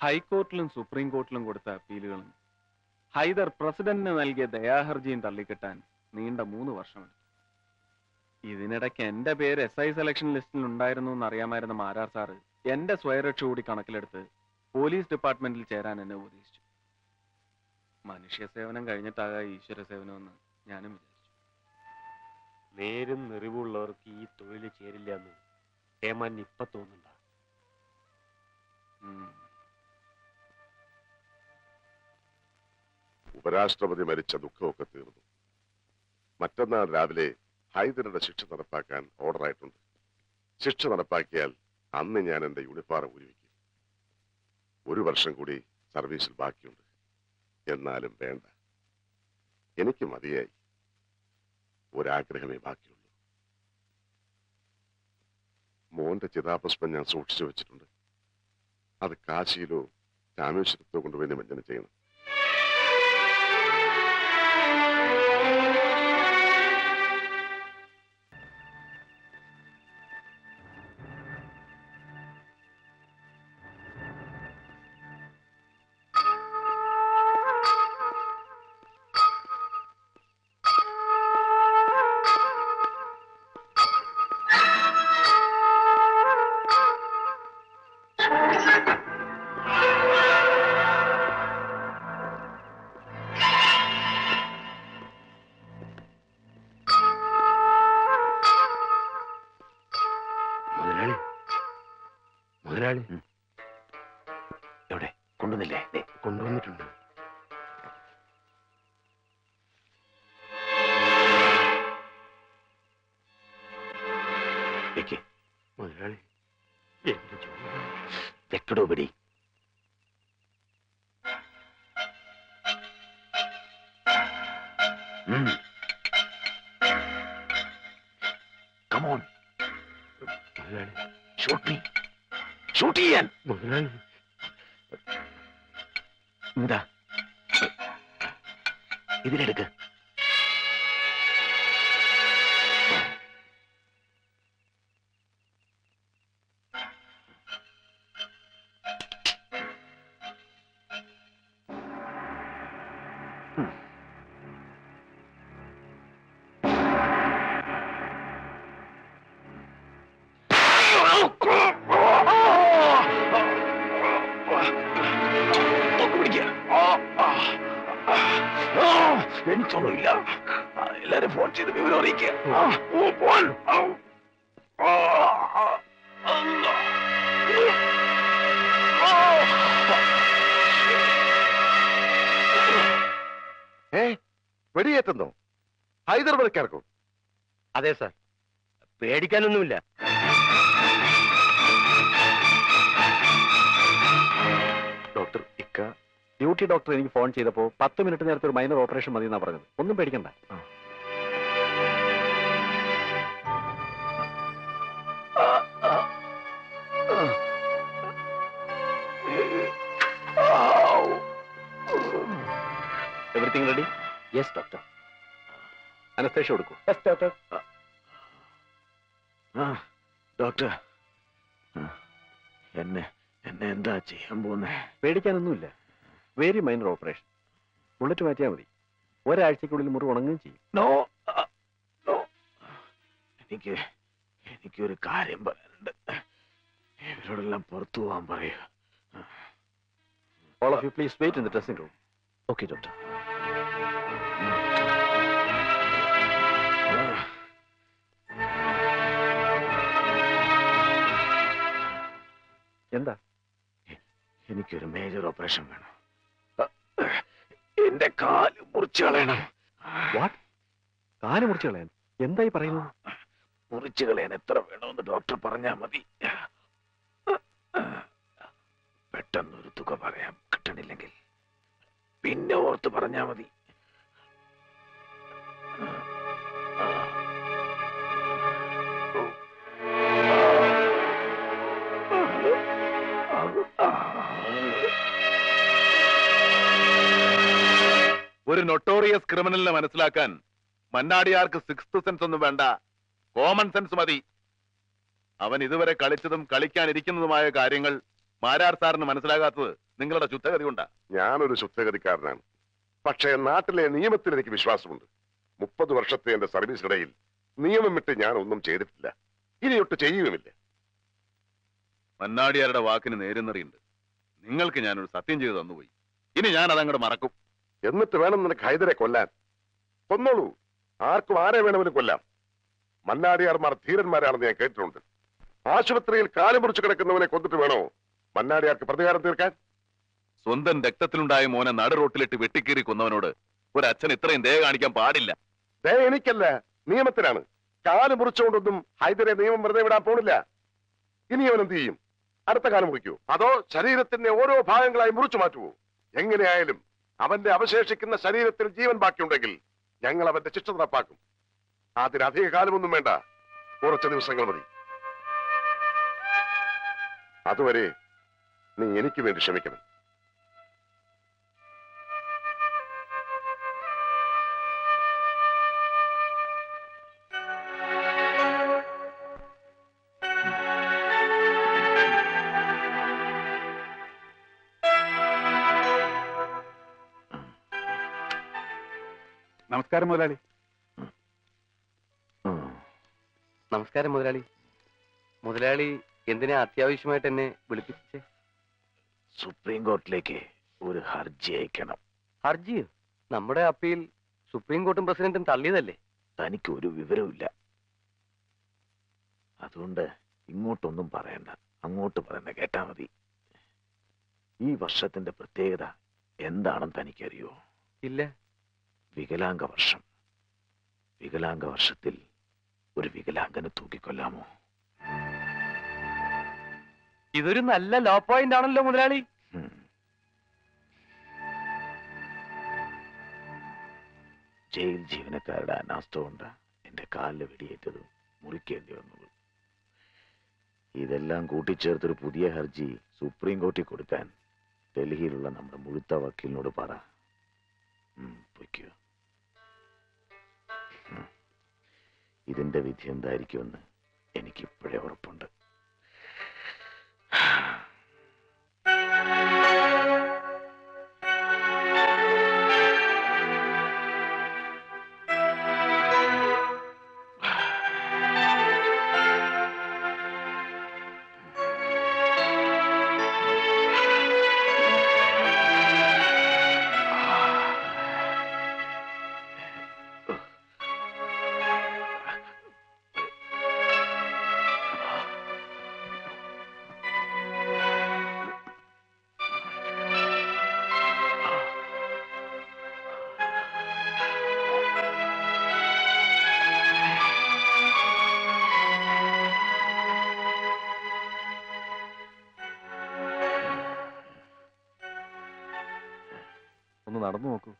ഹൈക്കോർട്ടിലും supreme കോർട്ടിലും കൊടുത്ത അപ്പീലുകളും ഹൈദർ പ്രസിഡന്റിന് നൽകിയ ദയാഹർജിയും തള്ളിക്കെട്ടാൻ നീണ്ട 3 വർഷമെടുത്തു. ഇതിനിടയ്ക്ക് എന്റെ പേര് SI സെലക്ഷൻ ലിസ്റ്റിൽ ഉണ്ടായിരുന്നു എന്നറിയാമായിരുന്ന മാരാർ സാറ് എന്റെ സ്വയരക്ഷ കൂടി കണക്കിലെടുത്ത് പോലീസ് ഡിപ്പാർട്ട്മെന്റിൽ ചേരാൻ എന്നെ ഉപദേശിച്ചു. മനുഷ്യ സേവനം കഴിഞ്ഞിട്ടാകാം ഈശ്വര സേവനമെന്ന് ഞാനും വിചാരിച്ചു. നേരും നിറിവുള്ളവർക്ക് ഈ തൊഴിൽ ചേരില്ല എന്ന് ഹേമാൻ ഇപ്പൊ തോന്നുന്നുണ്ട? ഉപരാഷ്ട്രപതി മരിച്ച ദുഃഖമൊക്കെ തീർന്നു. മറ്റന്നാൾ രാവിലെ ഹൈദരുടെ ശിക്ഷ നടപ്പാക്കാൻ ഓർഡറായിട്ടുണ്ട്. ശിക്ഷ നടപ്പാക്കിയാൽ അന്ന് ഞാൻ എന്റെ യൂണിഫോം ഊരിവെക്കും. 1 വർഷം കൂടി സർവീസിൽ ബാക്കിയുണ്ട്. എന്നാലും വേണ്ട, എനിക്ക് മതിയായി. ഒരാഗ്രഹമേ ബാക്കിയുള്ളൂ. മോന്റെ ചിതാപുഷ്പം ഞാൻ സൂക്ഷിച്ചു വെച്ചിട്ടുണ്ട്. അത് കാശിയിലോ രാമേശ്വരത്തോ കൊണ്ടുപോയി നിമജ്ജനം ചെയ്യണം. എവിടെ കൊണ്ടുവന്നില്ലേ? കൊണ്ടുവന്നിട്ടുണ്ട്. മുതലാളി വെക്കടോ പിടി. കമോൺ മുതലാളി, ഷൂട്ട് മീ. ഷൂട്ട് ചെയ്യാൻ മുതലാളി. എന്താ ഇതിലെടുക്ക്. എനിക്കൊന്നുമില്ല. എല്ലാരും ഫോൺ ചെയ്ത് വിവരം അറിയിക്കുക. വെടിയേറ്റുന്നോ? ഹൈദരാബാദ് ഇറക്കും? അതെ സാർ, പേടിക്കാനൊന്നുമില്ല. ഡോക്ടർ ഇക്ക, ഡ്യൂട്ടി ഡോക്ടർ എനിക്ക് ഫോൺ ചെയ്തപ്പോ 10 മിനിറ്റ് നേരത്തെ ഒരു മൈനർ ഓപ്പറേഷൻ മതി എന്നാ പറഞ്ഞത്. ഒന്നും പേടിക്കണ്ട. Everything ready? Yes doctor. Anaesthesia കൊടുക്കൂ. Yes doctor. ഡോക്ടർ, എന്നെ എന്താ ചെയ്യാൻ പോകുന്നേ? പേടിക്കാനൊന്നുമില്ല. Very minor operation. ബുള്ളറ്റ് മാറ്റിയാൽ മതി. ഒരാഴ്ചക്കുള്ളിൽ മുറിവ് ഉണങ്ങുകയും ചെയ്യും. നോ നോ, എനിക്കൊരു കാര്യം പറയാനുണ്ട്. ഇവരോടെല്ലാം പുറത്തു പോകാൻ പറയുക. All of you please wait in the dressing room. Okay, doctor. എന്താ? എനിക്കൊരു മേജർ ഓപ്പറേഷൻ വേണം. എന്റെ കാല് മുറിച്ചു കളയണം. വാട്ട്? കാല് മുറിച്ചു കളയാൻ? എന്തായി പറയുന്നു? മുറിച്ചു കളയാൻ എത്ര വേണമെന്ന് ഡോക്ടർ പറഞ്ഞാൽ മതി. പെട്ടെന്നൊരു തുക പറയാം. കിട്ടണില്ലെങ്കിൽ പിന്നെ ഓർത്ത് പറഞ്ഞാൽ മതി. ഒരു നൊട്ടോറിയസ് ക്രിമിനലിനെ മനസ്സിലാക്കാൻ മന്നാടിയാർക്ക് 6th സെൻസ് ഒന്നും വേണ്ട, കോമൺ സെൻസ് മതി. അവൻ ഇതുവരെ കളിച്ചതും കളിക്കാനിരിക്കുന്നതുമായ കാര്യങ്ങൾ മാരാർ സാറിന് മനസ്സിലാകാത്തത് നിങ്ങളുടെ ശുദ്ധഗതി കൊണ്ടാ. ഞാനൊരു ശുദ്ധഗതിക്കാരനാണ്. പക്ഷേ നാട്ടിലെ നിയമത്തിൽ എനിക്ക് വിശ്വാസമുണ്ട്. 30 വർഷത്തെ എന്റെ സർവീസിനിടയിൽ നിയമം വിട്ട് ഞാൻ ഒന്നും ചെയ്തിട്ടില്ല, ഇനിയൊട്ട് ചെയ്യുകയുമില്ല. മന്നാടിയാരുടെ വാക്കിന് നേരുന്നറിയുണ്ട്. നിങ്ങൾക്ക് ഞാനൊരു സത്യം ചെയ്തു തന്നുപോയി. ഇനി ഞാൻ അതങ്ങോട്ട് മറക്കും. എന്നിട്ട് വേണം നിനക്ക് ഹൈദരെ കൊല്ലാൻ. കൊന്നോളൂ, ആർക്കും ആരെ വേണമെങ്കിലും കൊല്ലാം. മന്നാടിയാർമാർ ധീരന്മാരാണെന്ന് ഞാൻ കേട്ടിട്ടുണ്ട്. ആശുപത്രിയിൽ കാല് മുറിച്ച് കിടക്കുന്നവനെ കൊന്നിട്ട് വേണോ മന്നാടിയാർക്ക് പ്രതികാരം തീർക്കാൻ? സ്വന്തം രക്തത്തിലുണ്ടായ മോനെ നടു റോട്ടിലിട്ട് വെട്ടിക്കീറി കൊന്നവനോട് ഒരച്ഛൻ ഇത്രയും ദയ കാണിക്കാൻ പാടില്ല. എനിക്കല്ല, നിയമത്തിനാണ്. കാല് മുറിച്ചുകൊണ്ടൊന്നും ഹൈദരെ നിയമം വെറുതെ വിടാൻ പോണില്ല. ഇനി അവൻ എന്ത് ചെയ്യും? അടുത്ത കാലം മുറിക്കൂ, അതോ ശരീരത്തിന്റെ ഓരോ ഭാഗങ്ങളായി മുറിച്ചു മാറ്റുവോ? എങ്ങനെയായാലും അവന്റെ അവശേഷിക്കുന്ന ശരീരത്തിൽ ജീവൻ ബാക്കിയുണ്ടെങ്കിൽ ഞങ്ങൾ അവന്റെ ശിക്ഷ നടപ്പാക്കും. അതിനധിക കാലമൊന്നും വേണ്ട, കുറച്ച് ദിവസങ്ങൾ മതി. അതുവരെ നീ എനിക്ക് വേണ്ടി ക്ഷമിക്കണം. നമസ്കാരം മുതലാളി. നമസ്കാരം മുതലാളി. മുതലാളി എന്തിനാ അത്യാവശ്യമായിട്ട് എന്നെ വിളിപ്പിച്ചേ? സുപ്രീം കോർട്ടിലേക്ക് ഒരു ഹർജി അയക്കണം. ഹർജിയോ? നമ്മുടെ അപ്പീൽ സുപ്രീം കോർട്ടും പ്രസിഡന്റും തള്ളിയതല്ലേ? തനിക്ക് ഒരു വിവരവുമില്ല. അതുകൊണ്ട് ഇങ്ങോട്ടൊന്നും പറയണ്ട, അങ്ങോട്ട് പറയുന്ന കേട്ടാ മതി. ഈ വർഷത്തിന്റെ പ്രത്യേകത എന്താണെന്ന് തനിക്കറിയോ? ഇല്ല. വികലാംഗ വർഷം. വികലാംഗ വർഷത്തിൽ ഒരു വികലാംഗനെ തൂക്കിക്കൊല്ലാമോ? ഇതൊരു നല്ല ലോ പോയിന്റ് ആണല്ലോ മുതലാളി. ജയിൽ ജീവനക്കാരുടെ അനാസ്ഥ കൊണ്ട് എന്റെ കാലിൽ വെടിയേറ്റതും മുറിക്കേണ്ടി വന്നത്. ഇതെല്ലാം കൂട്ടിച്ചേർത്തൊരു പുതിയ ഹർജി സുപ്രീം കോർട്ടിൽ കൊടുക്കാൻ ഡൽഹിയിലുള്ള നമ്മുടെ മുഴുത്ത വക്കീലിനോട് പറ. പൊയ്ക്കോ. ഇതിന്റെ വിധി എന്തായിരിക്കുമെന്ന് എനിക്കിപ്പോഴേ ഉറപ്പുണ്ട്. ഒന്ന് നടന്നു നോക്കൂ.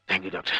Thank you doctor.